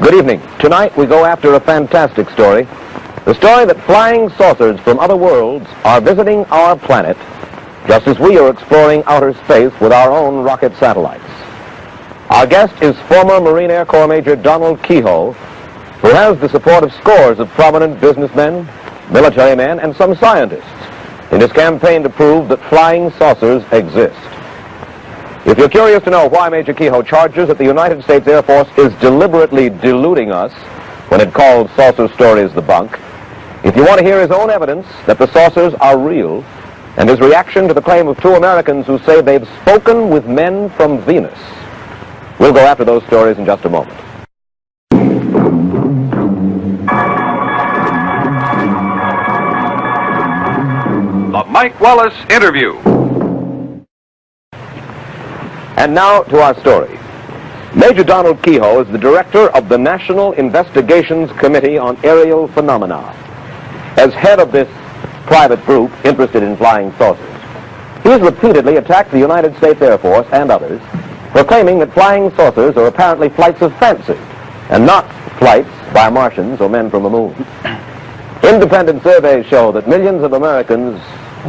Good evening. Tonight we go after a fantastic story. The story that flying saucers from other worlds are visiting our planet, just as we are exploring outer space with our own rocket satellites. Our guest is former Marine Air Corps Major Donald Keyhoe, who has the support of scores of prominent businessmen, military men, and some scientists in his campaign to prove that flying saucers exist. If you're curious to know why Major Keyhoe charges that the United States Air Force is deliberately deluding us when it calls saucer stories the bunk, if you want to hear his own evidence that the saucers are real, and his reaction to the claim of two Americans who say they've spoken with men from Venus, we'll go after those stories in just a moment. The Mike Wallace Interview. And now to our story. Major Donald Keyhoe is the director of the National Investigations Committee on Aerial Phenomena. As head of this private group interested in flying saucers, he has repeatedly attacked the United States Air Force and others for claiming that flying saucers are apparently flights of fancy and not flights by Martians or men from the moon. Independent surveys show that millions of Americans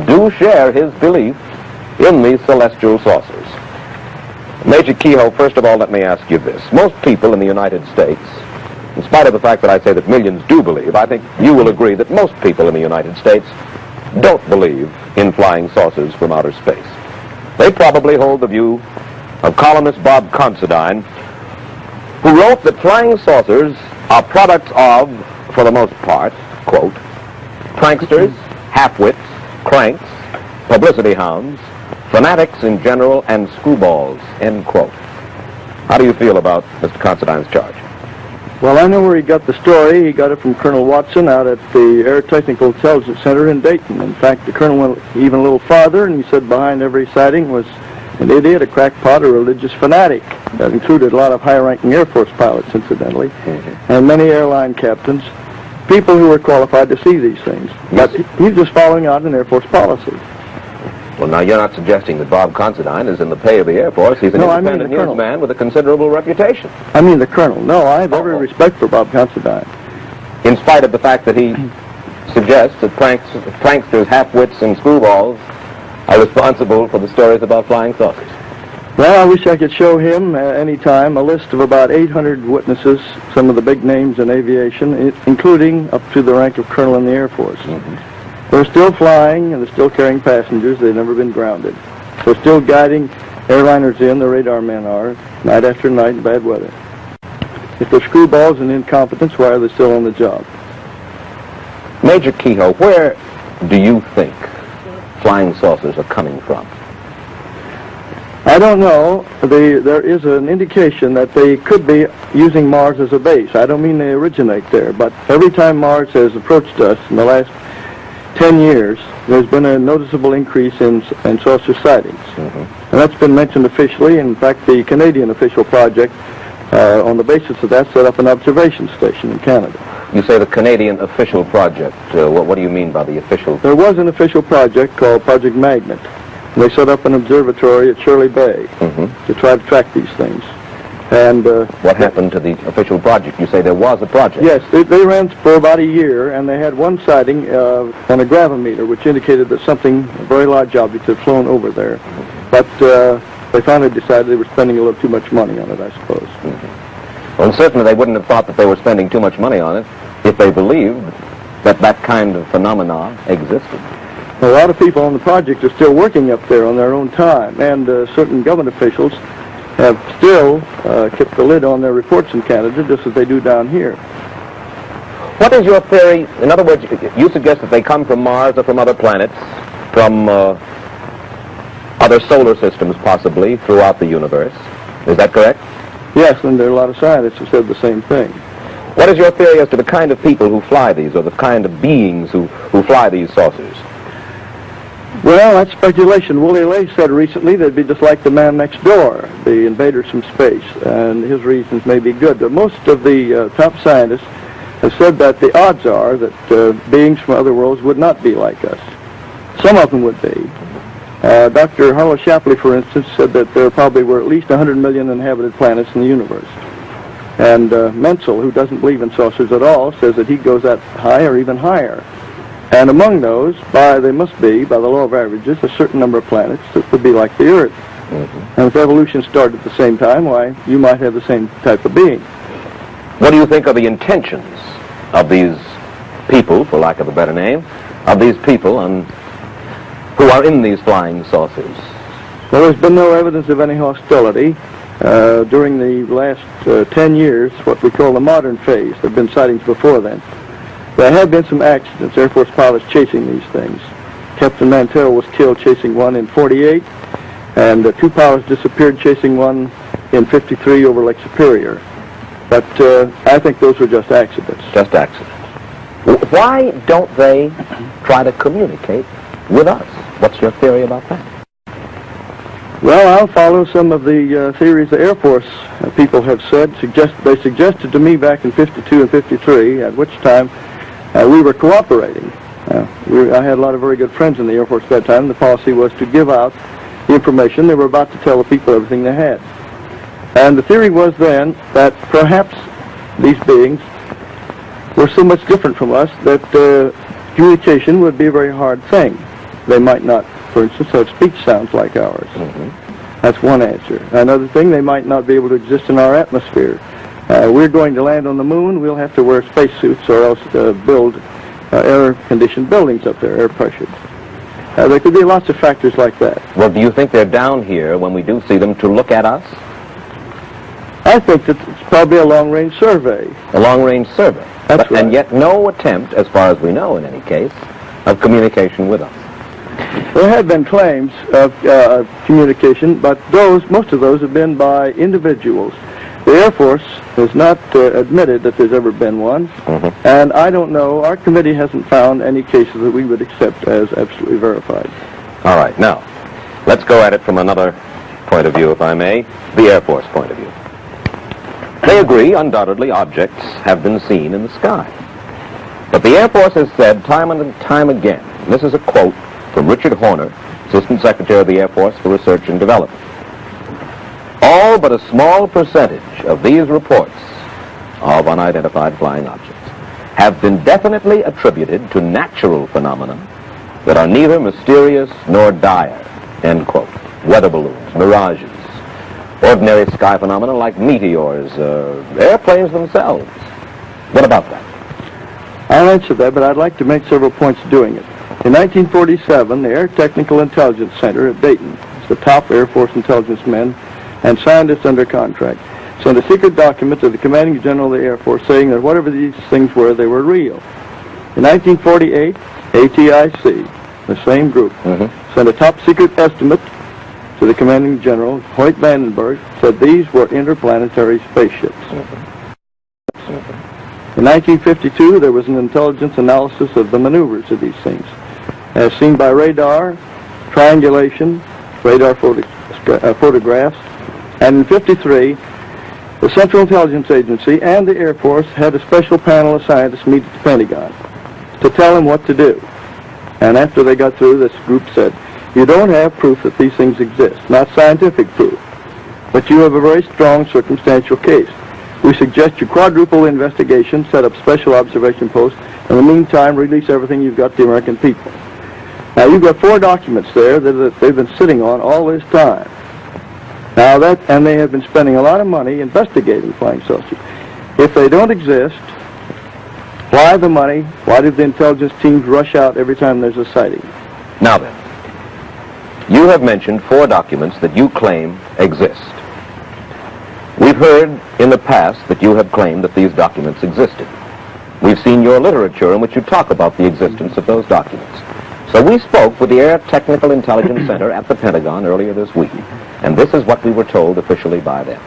do share his belief in these celestial saucers. Major Keyhoe, first of all, let me ask you this. Most people in the United States, in spite of the fact that I say that millions do believe, I think you will agree that most people in the United States don't believe in flying saucers from outer space. They probably hold the view of columnist Bob Considine, who wrote that flying saucers are products of, for the most part, quote, pranksters, half-wits, cranks, publicity hounds, fanatics in general, and screwballs, end quote. How do you feel about Mr. Considine's charge? Well, I know where he got the story. He got it from Colonel Watson out at the Air Technical Intelligence Center in Dayton. In fact, the colonel went even a little farther, and he said behind every sighting was an idiot, a crackpot, a religious fanatic. That included a lot of high-ranking Air Force pilots, incidentally, and many airline captains, people who were qualified to see these things. Yes. But he's just following out an Air Force policy. Well, now, you're not suggesting that Bob Considine is in the pay of the Air Force. He's an independent newsman with a considerable reputation. I mean the colonel. No, I have every respect for Bob Considine. In spite of the fact that he suggests that pranksters, half-wits, and screwballs are responsible for the stories about flying saucers. Well, I wish I could show him any time a list of about 800 witnesses, some of the big names in aviation, including up to the rank of colonel in the Air Force. They're still flying, and they're still carrying passengers. They've never been grounded. They're still guiding airliners in, the radar men are, night after night in bad weather. If they're screwballs and incompetents, why are they still on the job? Major Keyhoe, where do you think flying saucers are coming from? I don't know. There is an indication that they could be using Mars as a base. I don't mean they originate there, but every time Mars has approached us in the last 10 years, there's been a noticeable increase in saucer sightings. And that's been mentioned officially. In fact, the Canadian official project, on the basis of that, set up an observation station in Canada. You say the Canadian official project. What do you mean by the official? There was an official project called Project Magnet. They set up an observatory at Shirley Bay to try to track these things. And what happened to the official project? You say there was a project. Yes, they ran for about a year, and they had one sighting on a gravimeter, which indicated that something, a very large object, had flown over there. But they finally decided they were spending a little too much money on it, I suppose. Well, certainly they wouldn't have thought that they were spending too much money on it if they believed that that kind of phenomena existed. A lot of people on the project are still working up there on their own time, and certain government officials have still kept the lid on their reports in Canada, just as they do down here. What is your theory? In other words, you suggest that they come from Mars or from other planets, from other solar systems possibly throughout the universe. Is that correct? Yes, and there are a lot of scientists who said the same thing. What is your theory as to the kind of people who fly these, or the kind of beings who fly these saucers? Well, that's speculation. Willie Lay said recently they'd be just like the man next door, the invaders from space, and his reasons may be good. But most of the top scientists have said that the odds are that beings from other worlds would not be like us. Some of them would be. Dr. Harlow Shapley, for instance, said that there probably were at least 100 million inhabited planets in the universe. And Menzel, who doesn't believe in saucers at all, says that he goes that high or even higher. And among those, they must be, by the law of averages, a certain number of planets that would be like the Earth. And if evolution started at the same time, why, you might have the same type of being. What do you think are the intentions of these people, for lack of a better name, of these people who are in these flying saucers? Well, there's been no evidence of any hostility. During the last 10 years, what we call the modern phase. There have been sightings before then. There have been some accidents, Air Force pilots chasing these things. Captain Mantell was killed chasing one in 48, and 2 pilots disappeared chasing one in 53 over Lake Superior. But I think those were just accidents. Just accidents. Why don't they try to communicate with us? What's your theory about that? Well, I'll follow some of the theories the Air Force people have said. They suggested to me back in 52 and 53, at which time we were cooperating. I had a lot of very good friends in the Air Force at that time. The policy was to give out the information. They were about to tell the people everything they had. And the theory was then that perhaps these beings were so much different from us that communication would be a very hard thing. They might not, for instance, have speech sounds like ours. That's one answer. Another thing, they might not be able to exist in our atmosphere. We're going to land on the moon, we'll have to wear spacesuits or else build air-conditioned buildings up there, air pressured. There could be lots of factors like that. Well, do you think they're down here when we do see them to look at us? I think that it's probably a long-range survey. A long-range survey. That's right. And yet no attempt, as far as we know in any case, of communication with us. There have been claims of communication, but most of those have been by individuals. The Air Force has not admitted that there's ever been one, and I don't know, our committee hasn't found any cases that we would accept as absolutely verified. All right, now, let's go at it from another point of view, if I may, the Air Force point of view. They agree, undoubtedly, objects have been seen in the sky. But the Air Force has said time and time again, and this is a quote from Richard Horner, Assistant Secretary of the Air Force for Research and Development. All but a small percentage of these reports of unidentified flying objects have been definitely attributed to natural phenomena that are neither mysterious nor dire, end quote. Weather balloons, mirages, ordinary sky phenomena like meteors, airplanes themselves. What about that? I'll answer that, but I'd like to make several points doing it. In 1947, the Air Technical Intelligence Center at Dayton, the top Air Force intelligence men and scientists under contract, sent a secret document to the Commanding General of the Air Force saying that whatever these things were, they were real. In 1948, ATIC, the same group, sent a top secret estimate to the Commanding General, Hoyt Vandenberg, said these were interplanetary spaceships. In 1952, there was an intelligence analysis of the maneuvers of these things, as seen by radar, triangulation, radar photographs, and in 53, the Central Intelligence Agency and the Air Force had a special panel of scientists meet at the Pentagon to tell them what to do. And after they got through, this group said, you don't have proof that these things exist, not scientific proof, but you have a very strong circumstantial case. We suggest you quadruple the investigation, set up special observation posts, in the meantime, release everything you've got to the American people. Now, you've got 4 documents there that they've been sitting on all this time. Now, and they have been spending a lot of money investigating flying saucers. If they don't exist, why the money? Why did the intelligence teams rush out every time there's a sighting? Now then, you have mentioned 4 documents that you claim exist. We've heard in the past that you have claimed that these documents existed. We've seen your literature in which you talk about the existence of those documents. So we spoke with the Air Technical Intelligence Center at the Pentagon earlier this week, and this is what we were told officially by them.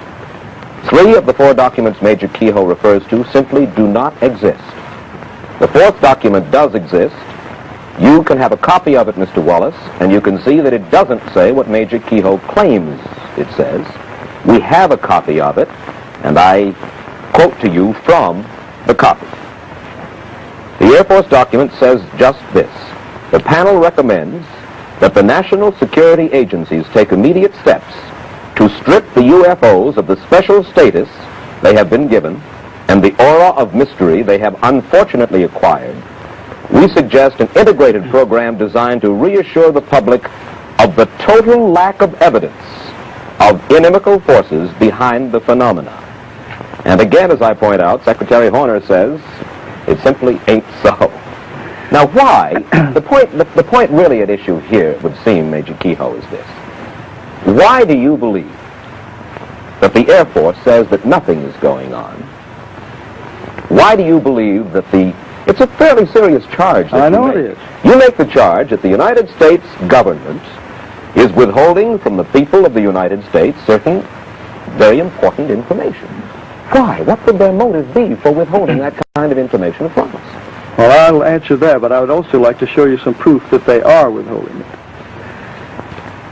3 of the 4 documents Major Keyhoe refers to simply do not exist. The 4th document does exist. You can have a copy of it, Mr. Wallace, and you can see that it doesn't say what Major Keyhoe claims it says. We have a copy of it, and I quote to you from the copy. The Air Force document says just this. The panel recommends that the national security agencies take immediate steps to strip the UFOs of the special status they have been given and the aura of mystery they have unfortunately acquired, we suggest an integrated program designed to reassure the public of the total lack of evidence of inimical forces behind the phenomena. And again, as I point out, Secretary Horner says it simply ain't so. Now, why? The point really at issue here, it would seem, Major Keyhoe, is this. Why do you believe that the Air Force says that nothing is going on? Why do you believe that it's a fairly serious charge that I know you make. it is. You make the charge that the United States government is withholding from the people of the United States certain very important information. Why? What would their motive be for withholding that kind of information from us? Well, I'll answer that, but I would also like to show you some proof that they are withholding it.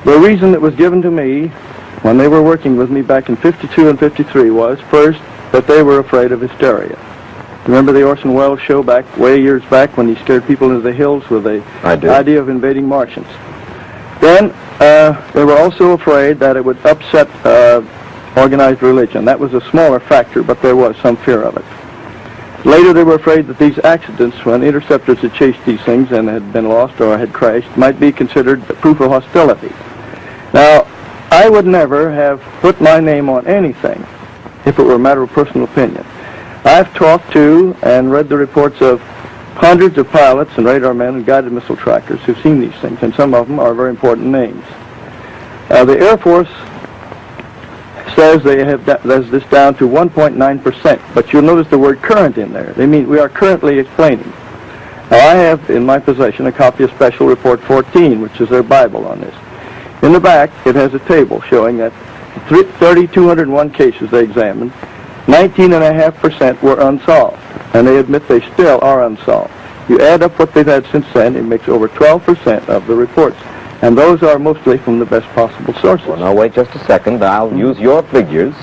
The reason that was given to me when they were working with me back in 52 and 53 was, first, that they were afraid of hysteria. Remember the Orson Welles show back way years back when he scared people into the hills with the idea of invading Martians? Then they were also afraid that it would upset organized religion. That was a smaller factor, but there was some fear of it. Later they were afraid that these accidents, when interceptors had chased these things and had been lost or had crashed, might be considered proof of hostility. Now, I would never have put my name on anything if it were a matter of personal opinion. I've talked to and read the reports of hundreds of pilots and radar men and guided missile trackers who've seen these things, and some of them are very important names. The Air Force says they have this down to 1.9%, but you'll notice the word current in there. They mean we are currently explaining. Now, I have in my possession a copy of Special Report 14, which is their Bible on this. In the back, it has a table showing that 3,201 cases they examined, 19.5% were unsolved, and they admit they still are unsolved. You add up what they've had since then, it makes over 12% of the reports, and those are mostly from the best possible sources. Well, now, wait just a second. I'll use your figures.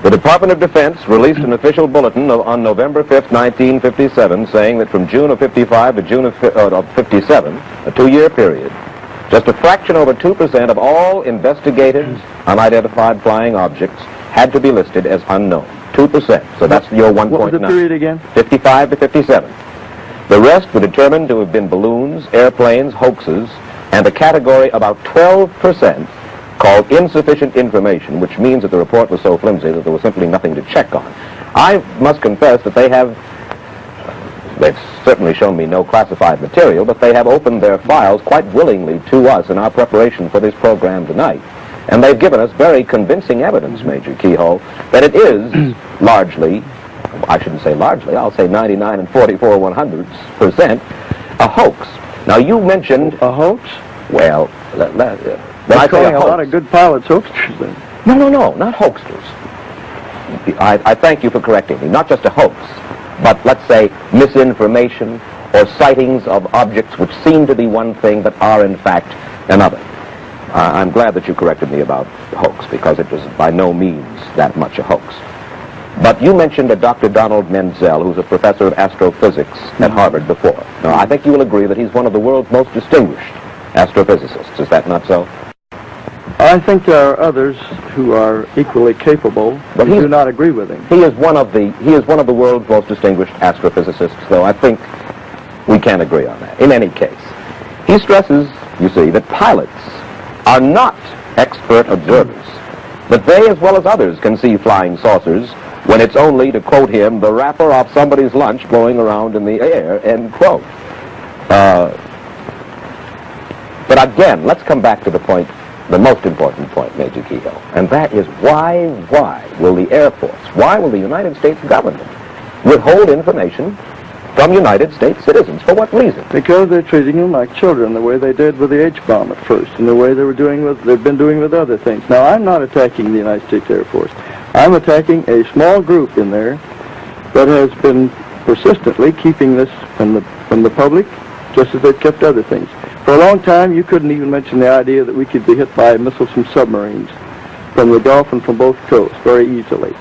The Department of Defense released an official bulletin on November 5th, 1957, saying that from June of 55 to June of 57, a 2-year period, just a fraction over 2% of all investigated unidentified flying objects had to be listed as unknown. 2%. So that's your 1.9. What was the period again? 55 to 57. The rest were determined to have been balloons, airplanes, hoaxes, and a category about 12% called insufficient information, which means that the report was so flimsy that there was simply nothing to check on. I must confess that they've certainly shown me no classified material, but they have opened their files quite willingly to us in our preparation for this program tonight. And they've given us very convincing evidence, Major Keyhoe, that it is largely, I shouldn't say largely, I'll say 99 and 44/100% a hoax. Now, you mentioned... A hoax? Well, when I say calling a a hoax... lot of good pilots hoaxers then. No, not hoaxers. I thank you for correcting me. Not just a hoax, but let's say misinformation or sightings of objects which seem to be one thing but are in fact another. I'm glad that you corrected me about hoax, because it was by no means that much a hoax. But you mentioned a Dr. Donald Menzel, who's a professor of astrophysics at Harvard before. Now, I think you will agree that he's one of the world's most distinguished astrophysicists. Is that not so? I think there are others who are equally capable, but do not agree with him. He is one of the world's most distinguished astrophysicists, though I think we can agree on that. In any case, he stresses, you see, that pilots are not expert observers, but they, as well as others, can see flying saucers when it's only, to quote him, the wrapper off somebody's lunch blowing around in the air, end quote. But again, let's come back to the point, the most important point, Major Keyhoe, and that is why will the Air Force, why will the United States government withhold information from United States citizens? For what reason? Because they're treating them like children, the way they did with the H-bomb at first, and the way they've been doing with other things. Now, I'm not attacking the United States Air Force. I'm attacking a small group in there that has been persistently keeping this from the public, just as they've kept other things. For a long time, you couldn't even mention the idea that we could be hit by missiles from submarines, from the Gulf and from both coasts, very easily.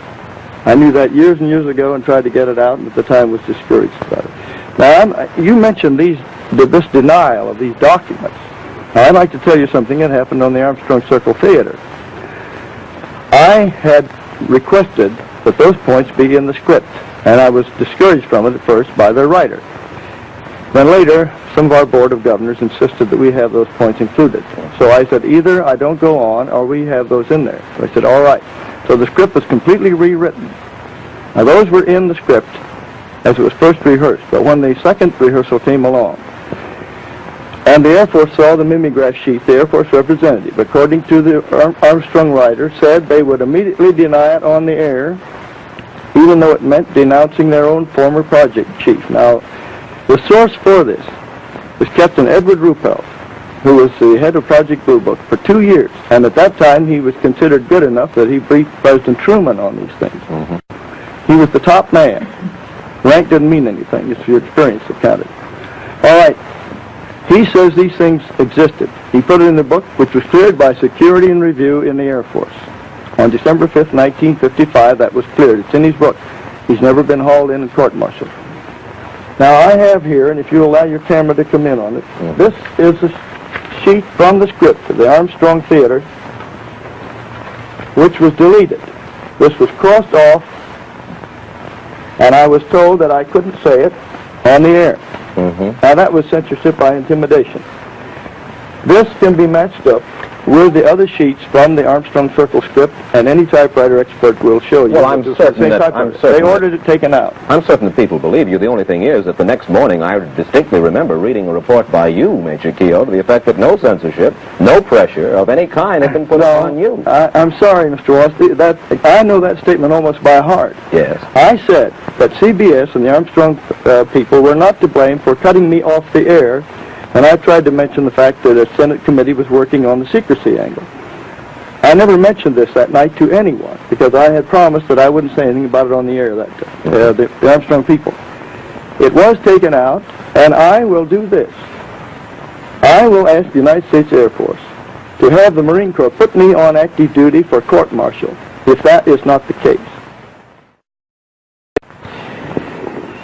I knew that years and years ago and tried to get it out, and at the time was discouraged about it. Now, you mentioned this denial of these documents. Now, I'd like to tell you something that happened on the Armstrong Circle Theater. I had requested that those points be in the script, and I was discouraged from it at first by their writer. Then later, some of our Board of Governors insisted that we have those points included. So I said, either I don't go on or we have those in there. So I said, all right. So the script was completely rewritten. Now those were in the script as it was first rehearsed, but when the second rehearsal came along, and the Air Force saw the mimeograph sheet, the Air Force representative, according to the Armstrong writer, said they would immediately deny it on the air, even though it meant denouncing their own former project chief. Now, the source for this was Captain Edward Ruppelt, who was the head of Project Blue Book for 2 years, and at that time he was considered good enough that he briefed President Truman on these things. Mm-hmm. He was the top man. Rank didn't mean anything. It's your experience that counted. All right. He says these things existed. He put it in the book, which was cleared by Security and Review in the Air Force. On December 5th, 1955, that was cleared. It's in his book. He's never been hauled in and court-martialed. Now, I have here, and if you allow your camera to come in on it, this is a sheet from the script of the Armstrong Theater, which was deleted. This was crossed off, and I was told that I couldn't say it on the air. Now, that was censorship by intimidation. This can be matched up with the other sheets from the Armstrong Circle script, and any typewriter expert will show you. Well, I'm certain they ordered it taken out. I'm certain that people believe you. The only thing is that the next morning I distinctly remember reading a report by you, Major Keyhoe, to the effect that no censorship, no pressure of any kind had been put upon you. I'm sorry, Mr. Wallace. I know that statement almost by heart. Yes. I said that CBS and the Armstrong people were not to blame for cutting me off the air, and I tried to mention the fact that a Senate committee was working on the secrecy angle. I never mentioned this that night to anyone because I had promised that I wouldn't say anything about it on the air that day, the Armstrong people. It was taken out, and I will do this. I will ask the United States Air Force to have the Marine Corps put me on active duty for court-martial if that is not the case.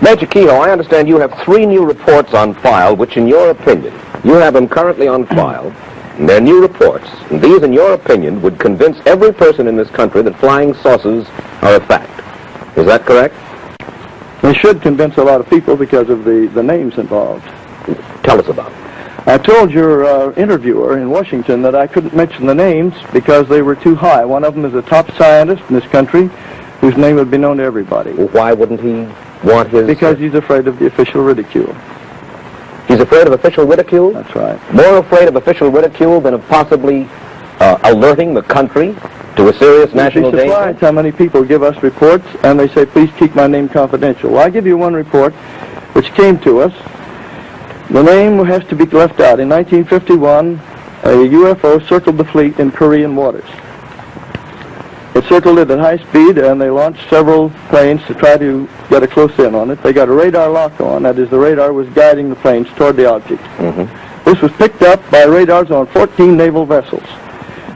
Major Keyhoe, I understand you have 3 new reports on file, which in your opinion, you have them currently on file, and they're new reports, and these, in your opinion, would convince every person in this country that flying saucers are a fact. Is that correct? They should convince a lot of people because of the names involved. Tell us about it. I told your interviewer in Washington that I couldn't mention the names because they were too high. One of them is a top scientist in this country whose name would be known to everybody. Well, why wouldn't he want his... Because he's afraid of the official ridicule. He's afraid of official ridicule? That's right. More afraid of official ridicule than of possibly alerting the country to a serious national danger? You'd be surprised how many people give us reports and they say, please keep my name confidential. Well, I give you one report which came to us. The name has to be left out. In 1951, a UFO circled the fleet in Korean waters. It circled it at high speed, and they launched several planes to try to get a close in on it. They got a radar lock on. That is, the radar was guiding the planes toward the object. This was picked up by radars on 14 naval vessels.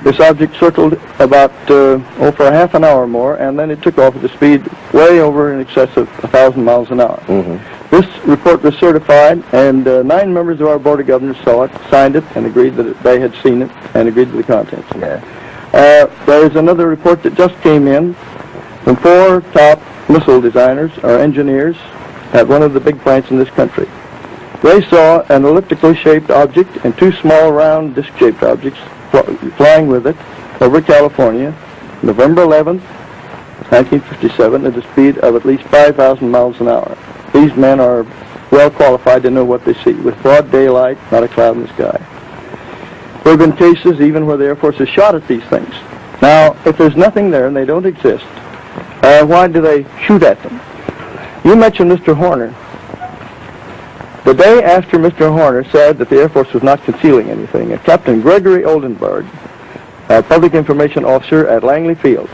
This object circled about, for a half an hour more, and then it took off at a speed way over in excess of 1,000 miles an hour. This report was certified, and 9 members of our Board of Governors saw it, signed it, and agreed that they had seen it, and agreed to the contents. There is another report that just came in from 4 top missile designers or engineers at one of the big plants in this country. They saw an elliptically shaped object and 2 small round disc-shaped objects flying with it over California, November 11th, 1957, at a speed of at least 5,000 miles an hour. These men are well qualified to know what they see, with broad daylight, not a cloud in the sky. There have been cases even where the Air Force has shot at these things. Now, if there's nothing there and they don't exist, why do they shoot at them? You mentioned Mr. Horner. The day after Mr. Horner said that the Air Force was not concealing anything, Captain Gregory Oldenburg, a public information officer at Langley Field,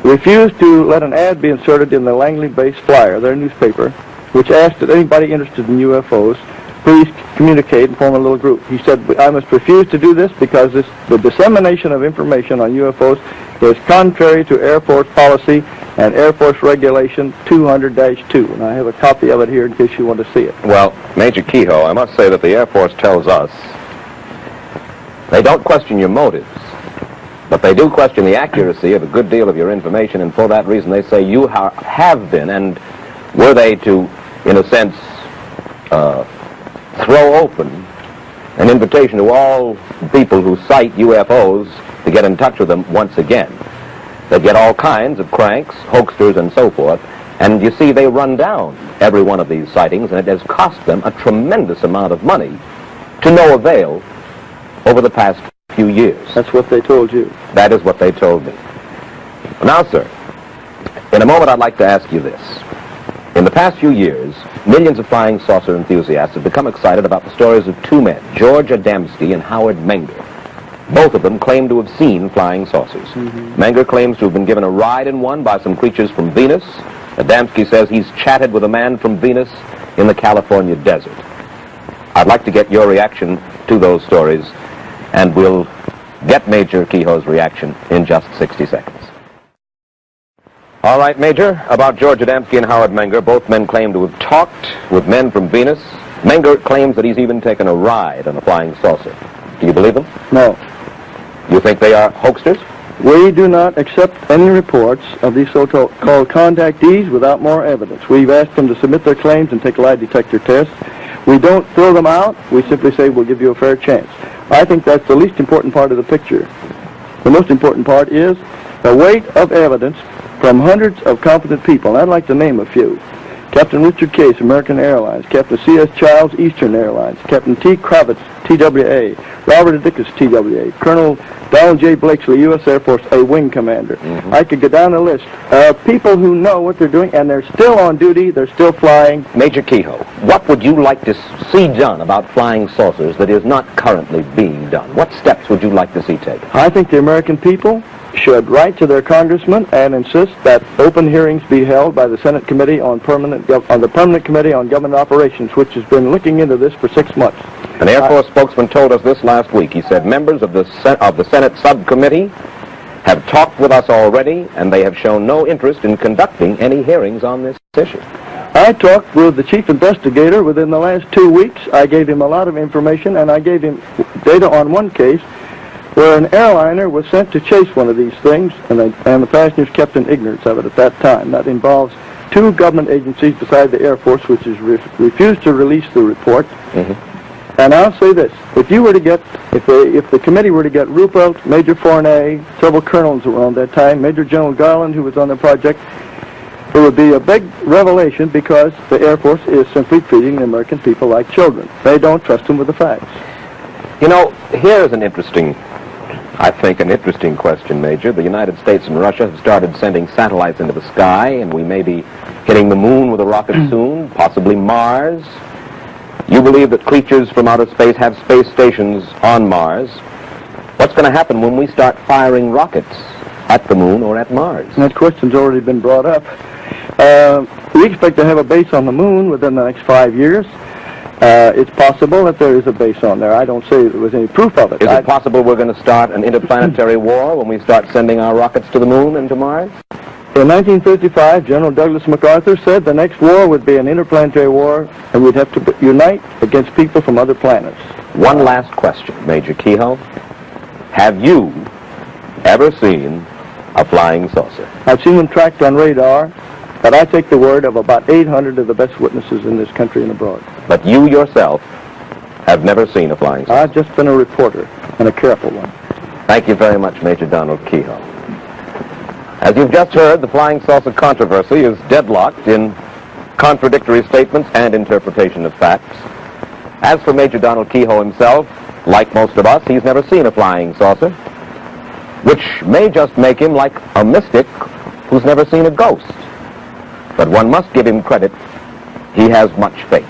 refused to let an ad be inserted in the Langley Base Flyer, their newspaper, which asked that anybody interested in UFOs please communicate and form a little group. He said, I must refuse to do this because the dissemination of information on UFOs is contrary to Air Force policy and Air Force Regulation 200-2. And I have a copy of it here in case you want to see it. Well, Major Keyhoe, I must say that the Air Force tells us they don't question your motives. But they do question the accuracy of a good deal of your information, and for that reason they say you have been, and were they to, in a sense, throw open an invitation to all people who cite UFOs to get in touch with them once again. They get all kinds of cranks, hoaxers, and so forth, and you see they run down every one of these sightings, and it has cost them a tremendous amount of money to no avail over the past few years. That's what they told you. That is what they told me. Now, sir, in a moment I'd like to ask you this. In the past few years, millions of flying saucer enthusiasts have become excited about the stories of two men, George Adamski and Howard Menger. Both of them claim to have seen flying saucers. Menger claims to have been given a ride in one by some creatures from Venus. Adamski says he's chatted with a man from Venus in the California desert. I'd like to get your reaction to those stories, and we'll get Major Keyhoe's reaction in just 60 seconds. All right, Major, about George Adamski and Howard Menger, both men claim to have talked with men from Venus. Menger claims that he's even taken a ride on a flying saucer. Do you believe them? No. You think they are hoaxers? We do not accept any reports of these so-called contactees without more evidence. We've asked them to submit their claims and take lie detector tests. We don't throw them out. We simply say we'll give you a fair chance. I think that's the least important part of the picture. The most important part is the weight of evidence from hundreds of competent people. And I'd like to name a few. Captain Richard Case, American Airlines. Captain C.S. Childs, Eastern Airlines. Captain T. Kravitz, TWA. Robert Dickus, TWA. Colonel Donald J. Blakesley, U.S. Air Force, a wing commander. I could go down the list of people who know what they're doing, and they're still on duty, they're still flying. Major Keyhoe, what would you like to see done about flying saucers that is not currently being done? What steps would you like to see taken? I think the American people should write to their congressman and insist that open hearings be held by the Senate Committee on the Permanent Committee on Government Operations, which has been looking into this for 6 months. An Air Force spokesman told us this last week. He said members of the Senate subcommittee have talked with us already, and they have shown no interest in conducting any hearings on this issue. I talked with the chief investigator within the last 2 weeks. I gave him a lot of information, and I gave him data on one case where an airliner was sent to chase one of these things, and the passengers kept in ignorance of it at that time. That involves 2 government agencies beside the Air Force, which has refused to release the report. And I'll say this: if you were to get, if the committee were to get Ruppelt, Major Fournet, several colonels around that time, Major General Garland, who was on the project, it would be a big revelation, because the Air Force is simply treating the American people like children. They don't trust them with the facts. You know, here's an interesting question, Major. The United States and Russia have started sending satellites into the sky, and we may be hitting the moon with a rocket soon, possibly Mars. You believe that creatures from outer space have space stations on Mars. What's going to happen when we start firing rockets at the moon or at Mars? That question's already been brought up. We expect to have a base on the moon within the next 5 years. It's possible that there is a base on there. I don't say there was any proof of it. Is it possible we're going to start an interplanetary war when we start sending our rockets to the moon and to Mars? In 1935, General Douglas MacArthur said the next war would be an interplanetary war, and we'd have to unite against people from other planets. One last question, Major Keyhoe. Have you ever seen a flying saucer? I've seen them tracked on radar, but I take the word of about 800 of the best witnesses in this country and abroad. But you yourself have never seen a flying saucer? I've just been a reporter, and a careful one. Thank you very much, Major Donald Keyhoe. As you've just heard, the flying saucer controversy is deadlocked in contradictory statements and interpretation of facts. As for Major Donald Keyhoe himself, like most of us, he's never seen a flying saucer, which may just make him like a mystic who's never seen a ghost. But one must give him credit. He has much faith.